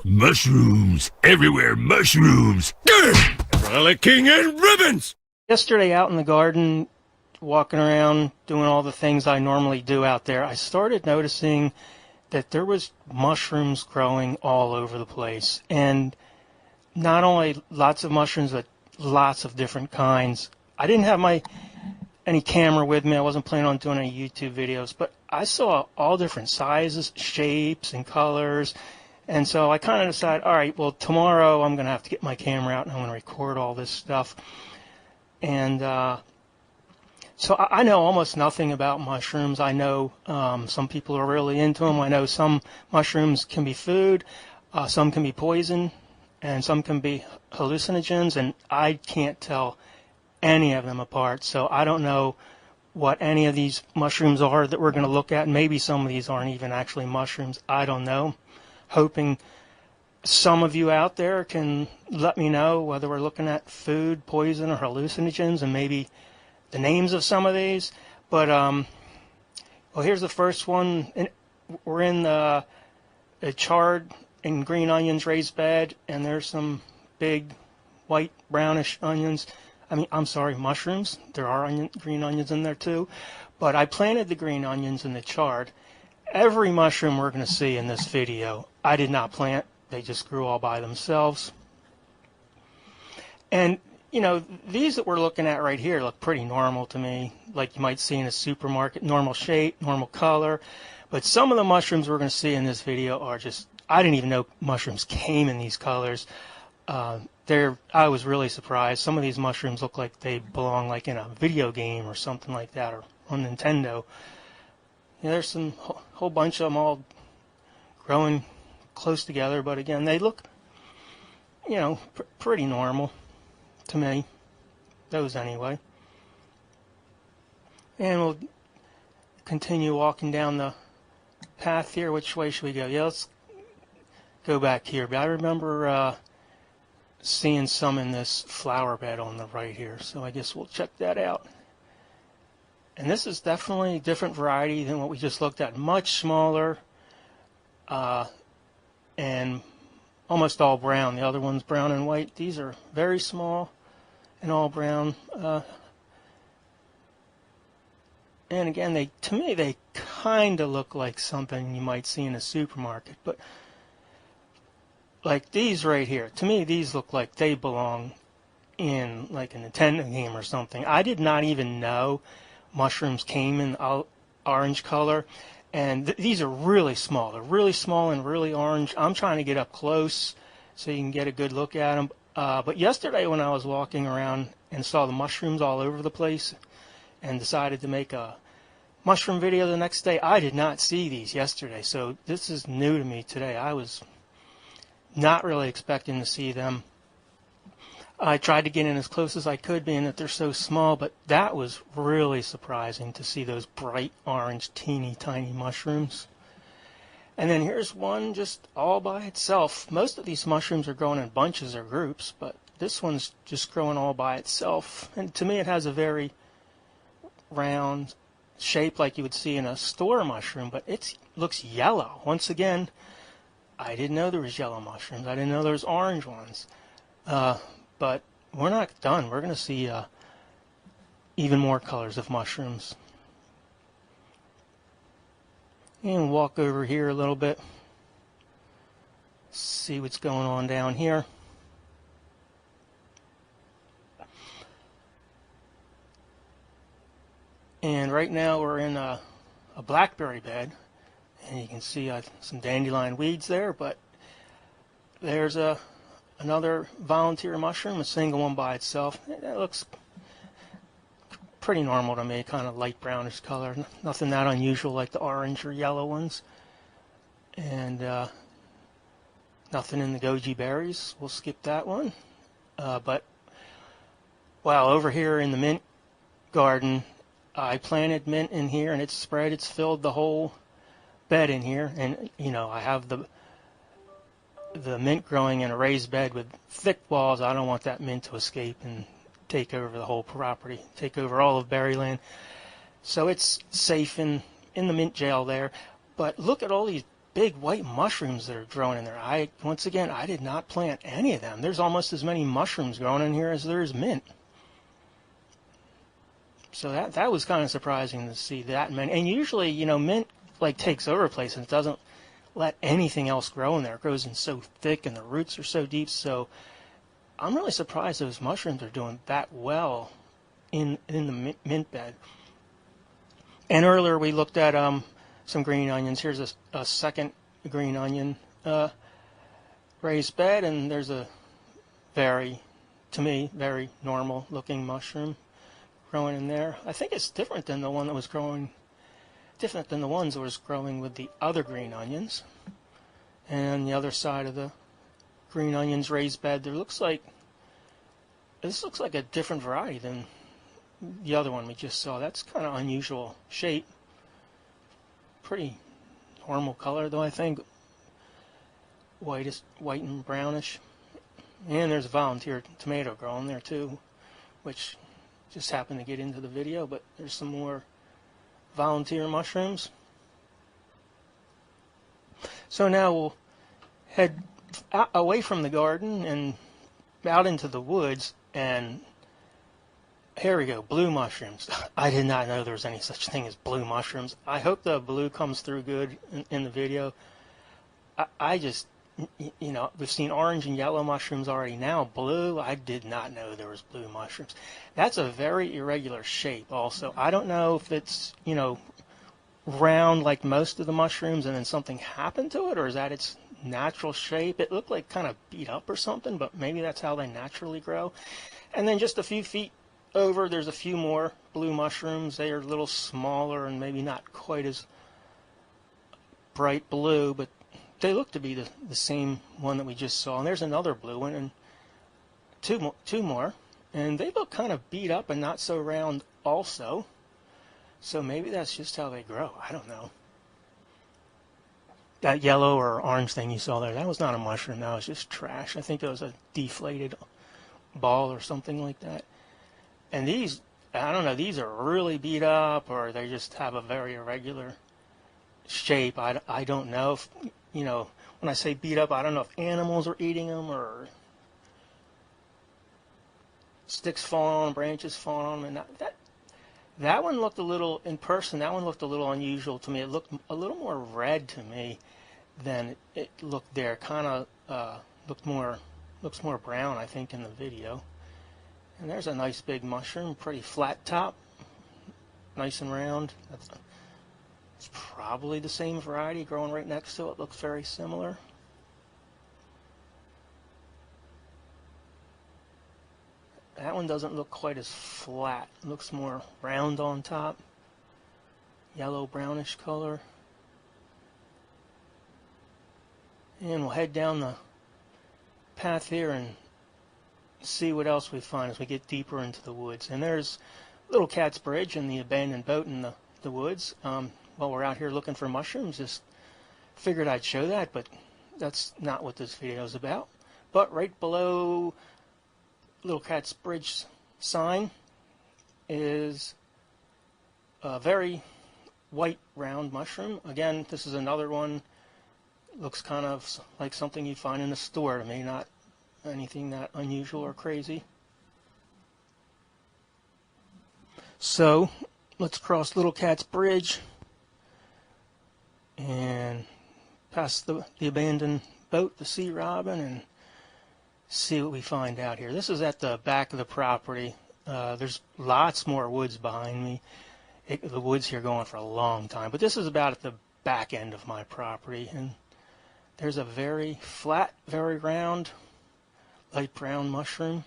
Mushrooms! Everywhere mushrooms! Frolicking and ribbons! Yesterday out in the garden, walking around, doing all the things I normally do out there, I started noticing that there was mushrooms growing all over the place. And not only lots of mushrooms, but lots of different kinds. I didn't have any camera with me. I wasn't planning on doing any YouTube videos, but I saw all different sizes, shapes, and colors. And so I kind of decided, all right, well, tomorrow I'm going to have to get my camera out and I'm going to record all this stuff. And so I know almost nothing about mushrooms. I know some people are really into them. I know some mushrooms can be food, some can be poison, and some can be hallucinogens, and I can't tell any of them apart. So I don't know what any of these mushrooms are that we're going to look at. Maybe some of these aren't even actually mushrooms. I don't know. Hoping some of you out there can let me know whether we're looking at food, poison, or hallucinogens, and maybe the names of some of these. But well, here's the first one. We're in the charred and green onions raised bed, and there's some big white brownish onions. I'm sorry, mushrooms. There are green onions in there too, but I planted the green onions in the chard. Every mushroom we're going to see in this video, I did not plant. They just grew all by themselves. And, you know, these that we're looking at right here look pretty normal to me, like you might see in a supermarket, normal shape, normal color. But some of the mushrooms we're going to see in this video are just, I didn't even know mushrooms came in these colors. I was really surprised. Some of these mushrooms look like they belong like in a video game or something like that, or on Nintendo. There's some whole bunch of them all growing close together, but again, they look, you know, pretty normal to me. Those anyway. And we'll continue walking down the path here. Which way should we go? Yeah, let's go back here. But I remember seeing some in this flower bed on the right here, so I guess we'll check that out. And this is definitely a different variety than what we just looked at. Much smaller and almost all brown. The other one's brown and white. These are very small and all brown. And again, to me, they kind of look like something you might see in a supermarket. But like these right here, to me, these look like they belong in like a Nintendo game or something. I did not even know mushrooms came in orange color, and these are really small. They're really small and really orange. I'm trying to get up close so you can get a good look at them. But yesterday when I was walking around and saw the mushrooms all over the place and decided to make a mushroom video the next day, I did not see these yesterday. So this is new to me today. I was not really expecting to see them. I tried to get in as close as I could, being that they're so small, but that was really surprising to see those bright orange, teeny tiny mushrooms. And then here's one just all by itself. Most of these mushrooms are growing in bunches or groups, but this one's just growing all by itself. And to me, it has a very round shape like you would see in a store mushroom, but it looks yellow. Once again, I didn't know there was yellow mushrooms. I didn't know there was orange ones. But we're not done. We're going to see even more colors of mushrooms. And walk over here a little bit. See what's going on down here. And right now we're in a blackberry bed. And you can see some dandelion weeds there, but there's another volunteer mushroom, a single one by itself. It looks pretty normal to me, kind of light brownish color. Nothing that unusual like the orange or yellow ones. And nothing in the goji berries. We'll skip that one. But wow, over here in the mint garden, I planted mint in here, and it's spread. It's filled the whole bed in here. And you know, I have the mint growing in a raised bed with thick walls. I don't want that mint to escape and take over the whole property, take over all of Berryland. So it's safe in the mint jail there. But look at all these big white mushrooms that are growing in there. Once again, I did not plant any of them. There's almost as many mushrooms growing in here as there is mint. So that was kind of surprising to see that many. And usually, you know, mint like takes over a place and it doesn't let anything else grow in there. It grows in so thick and the roots are so deep. So I'm really surprised those mushrooms are doing that well in the mint bed. And earlier we looked at some green onions. Here's a second green onion raised bed, and there's a to me, very normal looking mushroom growing in there. I think it's different than the one that was growing, different than the ones that was growing with the other green onions. And the other side of the green onions raised bed, this looks like a different variety than the other one we just saw. That's kind of unusual shape. Pretty normal color though, I think. White and brownish. And there's a volunteer tomato growing there too, which just happened to get into the video, but there's some more volunteer mushrooms. So now we'll head away from the garden and out into the woods, and here we go, blue mushrooms. I did not know there was any such thing as blue mushrooms. I hope the blue comes through good in the video. I just, you know, we've seen orange and yellow mushrooms already. Now blue, I did not know there was blue mushrooms. That's a very irregular shape also. I don't know if it's, you know, round like most of the mushrooms and then something happened to it, or is that its natural shape? It looked like kind of beat up or something, but maybe that's how they naturally grow. And then just a few feet over, there's a few more blue mushrooms. They are a little smaller and maybe not quite as bright blue, but they look to be the same one that we just saw. And there's another blue one, and two more, and they look kind of beat up and not so round also. So maybe that's just how they grow. I don't know. That yellow or orange thing you saw there, that was not a mushroom. That was just trash. I think it was a deflated ball or something like that. And these, I don't know, these are really beat up, or they just have a very irregular shape. I don't know if, you know, when I say beat up, I don't know if animals are eating them or sticks falling on, branches falling on them. And that one looked a little, in person, that one looked a little unusual to me. It looked a little more red to me than it looked there. Kind of looks more brown, I think, in the video. And there's a nice big mushroom, pretty flat top, nice and round. It's probably the same variety growing right next to it. Looks very similar. That one doesn't look quite as flat. It looks more round on top. Yellow brownish color. And we'll head down the path here and see what else we find as we get deeper into the woods. And there's Little Cat's Bridge and the abandoned boat in the woods. While we're out here looking for mushrooms, just figured I'd show that, but that's not what this video is about. But right below Little Cat's Bridge sign is a very white round mushroom. Again, this is another one. Looks kind of like something you'd find in a store to me, not anything that unusual or crazy. So let's cross Little Cat's Bridge and past the abandoned boat, the Sea Robin, and see what we find out here. This is at the back of the property. There's lots more woods behind me. The woods here going for a long time, but this is about at the back end of my property, and there's a very flat, very round, light brown mushroom.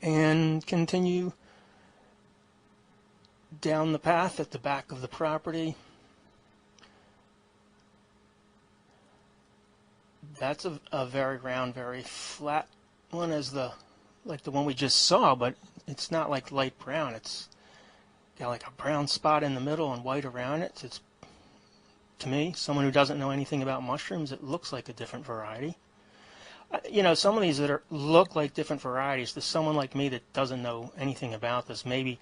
And continue down the path at the back of the property. That's a very round, very flat one, as like the one we just saw, but it's not like light brown. It's got like a brown spot in the middle and white around it. It's, to me, someone who doesn't know anything about mushrooms, it looks like a different variety. You know, some of these look like different varieties. To someone like me that doesn't know anything about this, maybe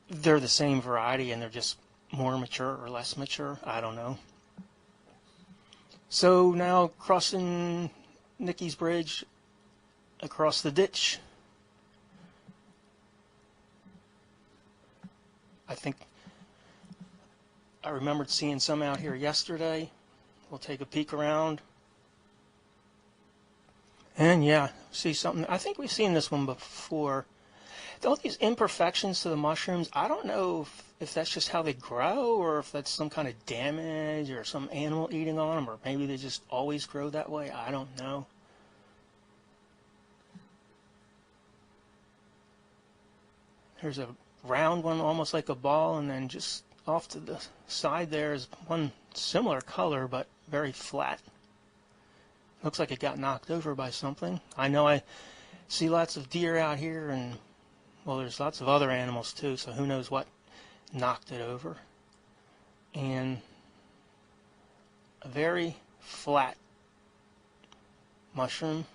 they're the same variety and they're just more mature or less mature. I don't know. So now crossing Nicky's Bridge across the ditch. I think I remembered seeing some out here yesterday. We'll take a peek around. And yeah, see something. I think we've seen this one before. All these imperfections to the mushrooms, I don't know if that's just how they grow or if that's some kind of damage or some animal eating on them, or maybe they just always grow that way. I don't know. There's a round one almost like a ball, and then just off to the side there is one similar color but very flat. Looks like it got knocked over by something. I know I see lots of deer out here, and well, there's lots of other animals too, so who knows what knocked it over. And a very flat mushroom.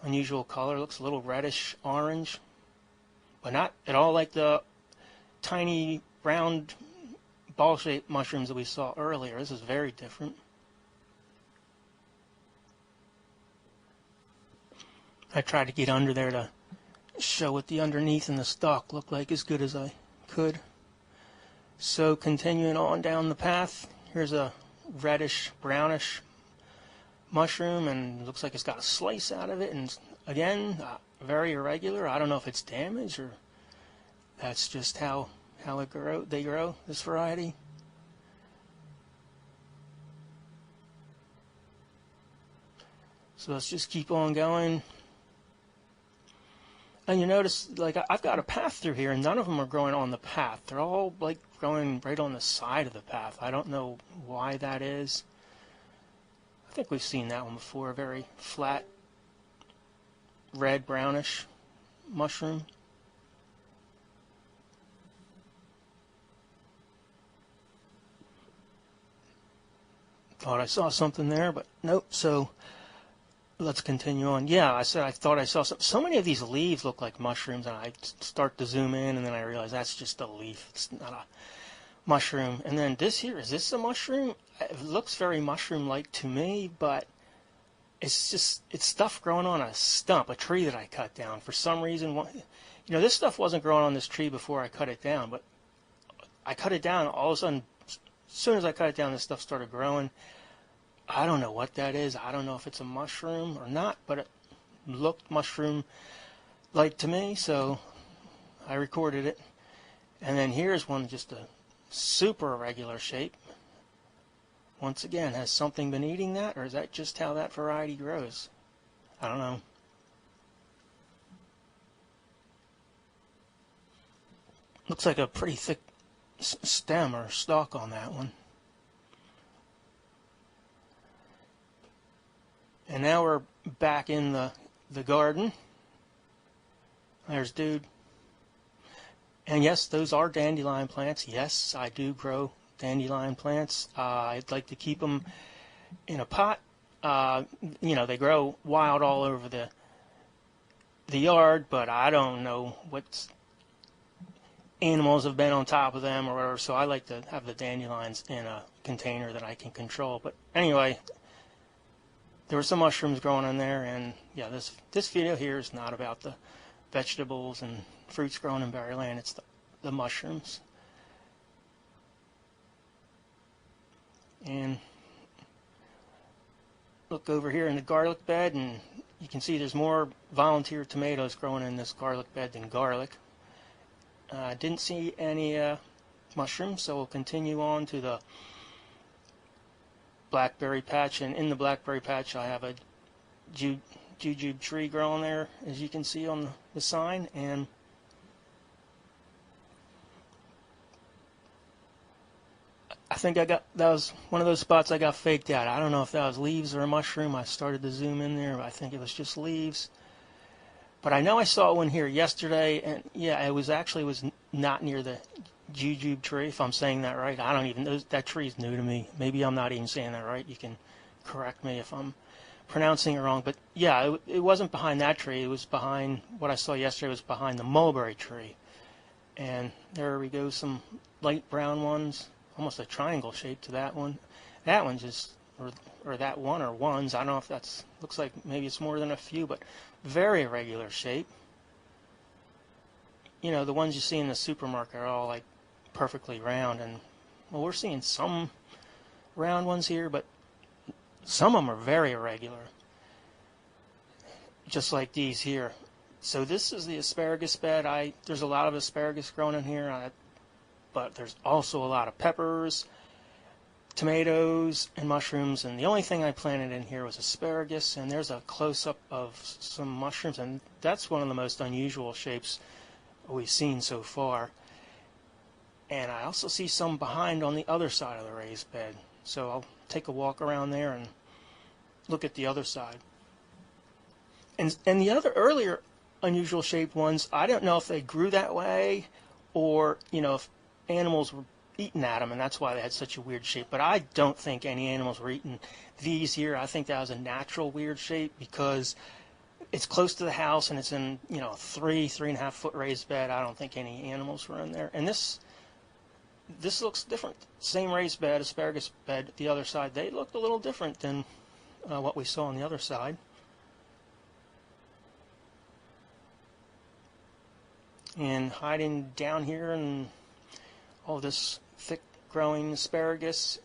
Unusual color, looks a little reddish orange, but not at all like the tiny round ball-shaped mushrooms that we saw earlier. This is very different. I tried to get under there to show what the underneath and the stalk looked like as good as I could. So continuing on down the path, here's a reddish brownish mushroom, and it looks like it's got a slice out of it, and again very irregular. I don't know if it's damaged or that's just how they grow this variety. So let's just keep on going. And you notice, like, I've got a path through here, and none of them are growing on the path. They're all, like, growing right on the side of the path. I don't know why that is. I think we've seen that one before. A very flat, red, brownish mushroom. Thought I saw something there, but nope. So let's continue on. Yeah, I said I thought I saw so many of these leaves look like mushrooms, and I start to zoom in, and then I realize that's just a leaf. It's not a mushroom. And then this here, is this a mushroom? It looks very mushroom-like to me, but it's stuff growing on a stump, a tree that I cut down. For some reason, you know, this stuff wasn't growing on this tree before I cut it down, but I cut it down, all of a sudden, as soon as I cut it down, this stuff started growing. I don't know what that is. I don't know if it's a mushroom or not, but it looked mushroom-like to me, so I recorded it. And then here's one, just a super irregular shape. Once again, has something been eating that, or is that just how that variety grows? I don't know. Looks like a pretty thick stem or stalk on that one. And now we're back in the garden. There's dude. And yes, those are dandelion plants. Yes, I do grow dandelion plants. I'd like to keep them in a pot. You know, they grow wild all over the yard, but I don't know what animals have been on top of them or whatever, so I like to have the dandelions in a container that I can control. But anyway, there were some mushrooms growing in there, and yeah, this video here is not about the vegetables and fruits grown in Berryland. It's the mushrooms. And look over here in the garlic bed, and you can see there's more volunteer tomatoes growing in this garlic bed than garlic. Didn't see any mushrooms, so we'll continue on to the blackberry patch. And in the blackberry patch I have a jujube tree growing there, as you can see on the sign. And I think that was one of those spots I got faked out. I don't know if that was leaves or a mushroom. I started to zoom in there, but I think it was just leaves. But I know I saw one here yesterday, and yeah, it was not near the jujube tree, if I'm saying that right. I don't even know. That tree is new to me. Maybe I'm not even saying that right. You can correct me if I'm. pronouncing it wrong, but yeah, it wasn't behind that tree. It was behind, what I saw yesterday was behind the mulberry tree. And there we go, some light brown ones, almost a triangle shape to that one. That one just, or that one or ones, I don't know if that's, looks like maybe it's more than a few, but very irregular shape. You know, the ones you see in the supermarket are all like perfectly round, and well, we're seeing some round ones here, but some of them are very irregular, just like these here. So this is the asparagus bed. There's a lot of asparagus growing in here, but there's also a lot of peppers, tomatoes, and mushrooms, and the only thing I planted in here was asparagus, and there's a close-up of some mushrooms, and that's one of the most unusual shapes we've seen so far. And I also see some behind on the other side of the raised bed, so I'll take a walk around there and look at the other side. And the other earlier unusual shaped ones, I don't know if they grew that way or, you know, if animals were eating at them and that's why they had such a weird shape. But I don't think any animals were eating these here. I think that was a natural weird shape because it's close to the house and it's in, you know, 3.5 foot raised bed. I don't think any animals were in there. And this looks different. Same raised bed, asparagus bed, the other side. They looked a little different than what we saw on the other side. And hiding down here and all this thick growing asparagus,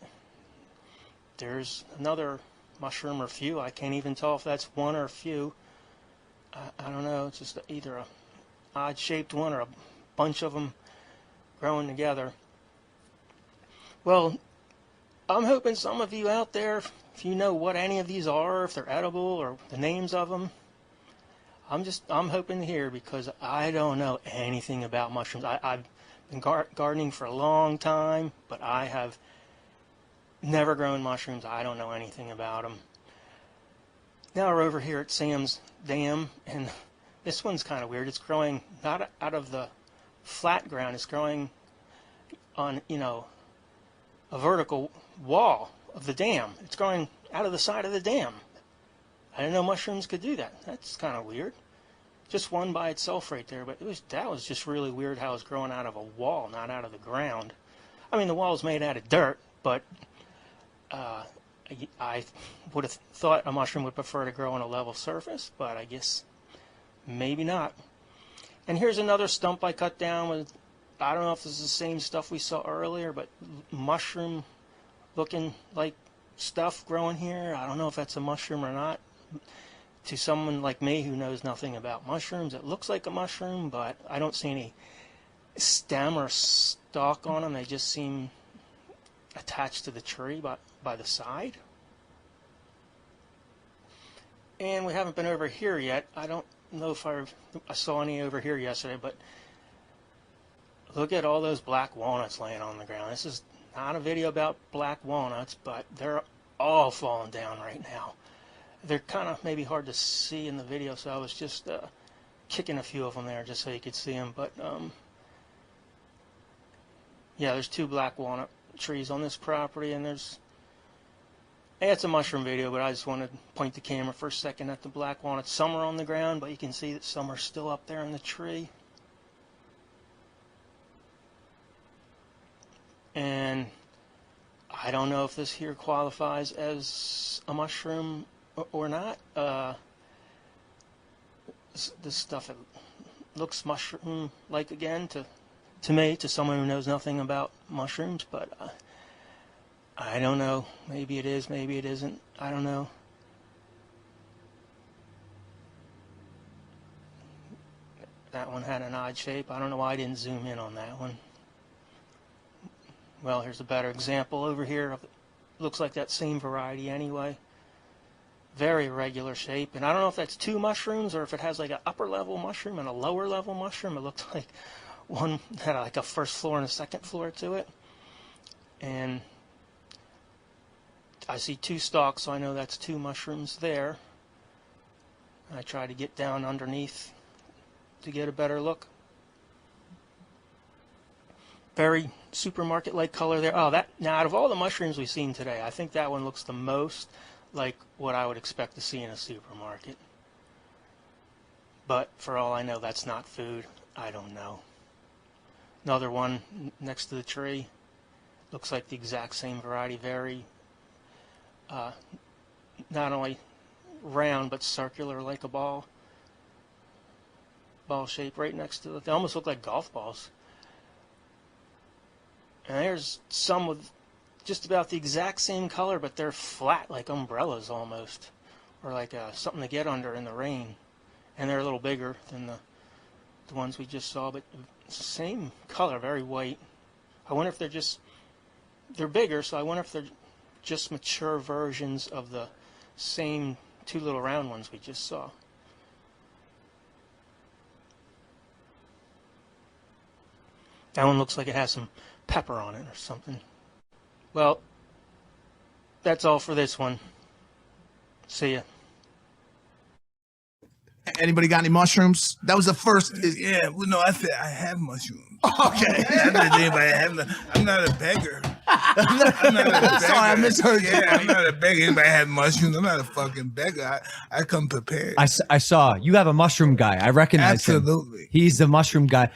there's another mushroom or few. I can't even tell if that's one or a few. I don't know. It's just either a odd shaped one or a bunch of them growing together. Well, I'm hoping some of you out there, if you know what any of these are, if they're edible or the names of them, I'm hoping to hear, because I don't know anything about mushrooms. I've been gardening for a long time, but I have never grown mushrooms. I don't know anything about them. Now we're over here at Sam's Dam, and this one's kind of weird. It's growing not out of the flat ground. It's growing on, you know, a vertical wall of the dam. It's growing out of the side of the dam. I didn't know mushrooms could do that. That's kind of weird. Just one by itself right there, but that was just really weird how it's growing out of a wall, not out of the ground. I mean, the wall is made out of dirt, but I would have thought a mushroom would prefer to grow on a level surface, but I guess maybe not. And here's another stump I cut down with, I don't know if this is the same stuff we saw earlier, but mushroom looking like stuff growing here. I don't know if that's a mushroom or not. To someone like me who knows nothing about mushrooms, it looks like a mushroom, but I don't see any stem or stalk on them. They just seem attached to the tree by the side. And we haven't been over here yet. I don't know if I saw any over here yesterday, but look at all those black walnuts laying on the ground. This is not a video about black walnuts, but they're all falling down right now. They're kind of maybe hard to see in the video, so I was just kicking a few of them there just so you could see them. But yeah, there's 2 black walnut trees on this property, and it's a mushroom video, but I just wanted to point the camera for a second at the black walnuts. Some are on the ground, but you can see that some are still up there in the tree. And I don't know if this here qualifies as a mushroom or not. This stuff, it looks mushroom-like again to me, to someone who knows nothing about mushrooms, but I don't know. Maybe it is, maybe it isn't. I don't know. That one had an odd shape. I don't know why I didn't zoom in on that one. Well, here's a better example over here. Looks like that same variety anyway. Very irregular shape, and I don't know if that's 2 mushrooms or if it has like an upper level mushroom and a lower level mushroom. It looked like one had like a first floor and a second floor to it. And I see 2 stalks, so I know that's 2 mushrooms there. I try to get down underneath to get a better look. Very supermarket-like color there. Oh, now out of all the mushrooms we've seen today, I think that one looks the most like what I would expect to see in a supermarket. But for all I know, that's not food. I don't know. Another one next to the tree. Looks like the exact same variety. Very, not only round, but circular like a ball. Ball shape right next to it. They almost look like golf balls. And there's some with just about the exact same color, but they're flat like umbrellas almost. Or like something to get under in the rain. And they're a little bigger than the ones we just saw, but same color, very white. I wonder if they're bigger, so I wonder if they're just mature versions of the same two little round ones we just saw. That one looks like it has some pepper on it or something. Well, that's all for this one. See ya. Anybody got any mushrooms? That was the first. Yeah, well, no, I said I have mushrooms. Okay. I didn't anybody have. I'm not a beggar. I'm not a beggar. Sorry, I misheard you. Yeah, I'm not a beggar. Anybody have mushrooms? I'm not a fucking beggar. I come prepared. I saw you have a mushroom guy. I recognize him. Absolutely. He's the mushroom guy.